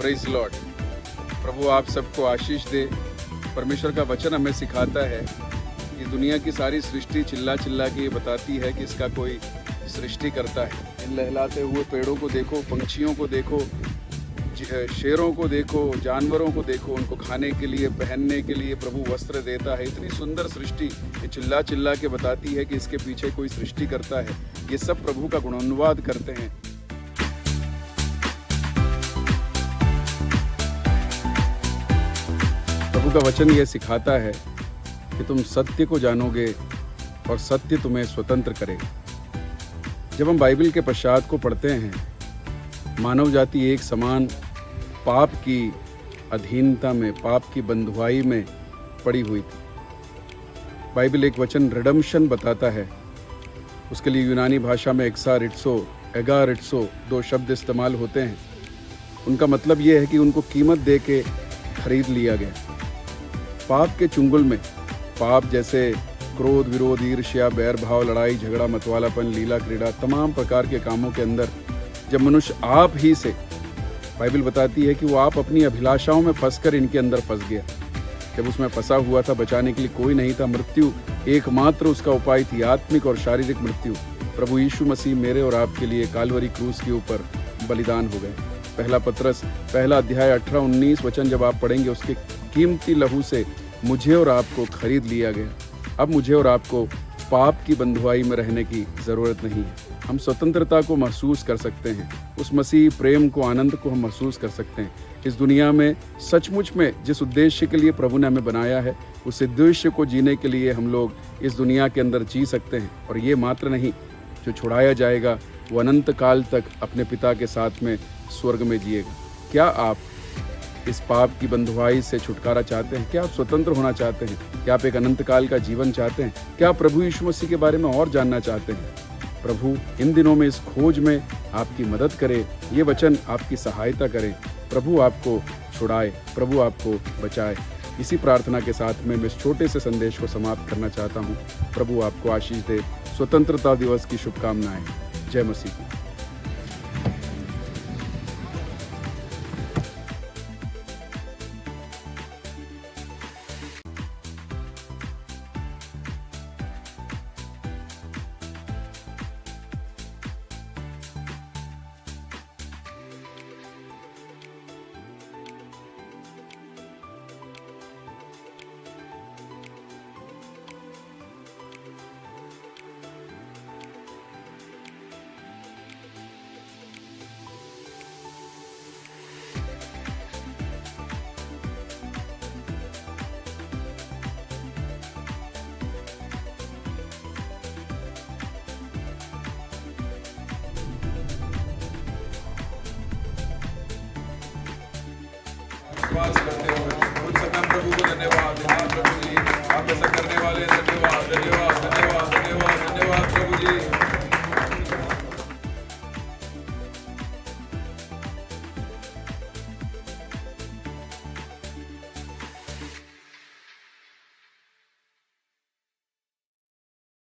Praise Lord. प्रभु आप सबको आशीष दे। परमेश्वर का वचन हमें सिखाता है कि दुनिया की सारी सृष्टि चिल्ला चिल्ला के ये बताती है कि इसका कोई सृष्टि करता है। इन लहलाते हुए पेड़ों को देखो, पंछियों को देखो, शेरों को देखो, जानवरों को देखो, उनको खाने के लिए, पहनने के लिए प्रभु वस्त्र देता है। इतनी सुंदर सृष्टि ये चिल्ला चिल्ला के बताती है कि इसके पीछे कोई सृष्टि करता है। ये सब प्रभु का गुणानुवाद करते हैं। प्रभु का वचन ये सिखाता है कि तुम सत्य को जानोगे और सत्य तुम्हें स्वतंत्र करेगा। जब हम बाइबल के पश्चात को पढ़ते हैं, मानव जाति एक समान पाप की अधीनता में, पाप की बंधुआई में पड़ी हुई थी। बाइबल एक वचन रिडम्पशन बताता है। उसके लिए यूनानी भाषा में एगारिट्सो 2 शब्द इस्तेमाल होते हैं। उनका मतलब ये है कि उनको कीमत दे के खरीद लिया गया। पाप के चुंगल में, पाप जैसे क्रोध, विरोध, ईर्ष्या, बैर भाव, लड़ाई झगड़ा, मतवालापन, लीला क्रीड़ा, तमाम प्रकार के कामों के अंदर जब मनुष्य आप ही से, बाइबल बताती है कि वो आप अपनी अभिलाषाओं में फंसकर इनके अंदर फंस गया। जब उसमें फंसा हुआ था, बचाने के लिए कोई नहीं था। मृत्यु एकमात्र उसका उपाय थी, आत्मिक और शारीरिक मृत्यु। प्रभु यीशु मसीह मेरे और आपके लिए कालवरी क्रूस के ऊपर बलिदान हो गए। पहला पत्रस 1 अध्याय 18-19 वचन जब आप पढ़ेंगे, उसके कीमती लहू से मुझे और आपको खरीद लिया गया। अब मुझे और आपको पाप की बंधुआई में रहने की ज़रूरत नहीं है। हम स्वतंत्रता को महसूस कर सकते हैं। उस मसीह प्रेम को, आनंद को हम महसूस कर सकते हैं। इस दुनिया में सचमुच में जिस उद्देश्य के लिए प्रभु ने हमें बनाया है, उस उद्देश्य को जीने के लिए हम लोग इस दुनिया के अंदर जी सकते हैं। और ये मात्र नहीं, जो छुड़ाया जाएगा वो अनंत काल तक अपने पिता के साथ में स्वर्ग में जिएगा। क्या आप इस पाप की बंधुआई से छुटकारा चाहते हैं? क्या आप स्वतंत्र होना चाहते हैं? क्या आप एक अनंत काल का जीवन चाहते हैं? क्या आप प्रभु यीशु मसीह के बारे में और जानना चाहते हैं? प्रभु इन दिनों में इस खोज में आपकी मदद करे, ये वचन आपकी सहायता करे। प्रभु आपको छुड़ाए, प्रभु आपको बचाए। इसी प्रार्थना के साथ में मैं इस छोटे से संदेश को समाप्त करना चाहता हूँ। प्रभु आपको आशीष दे। स्वतंत्रता दिवस की शुभकामनाएं। जय मसीह। करते हुए प्रभु को धन्यवाद। आप ऐसा करने वाले धन्यवाद।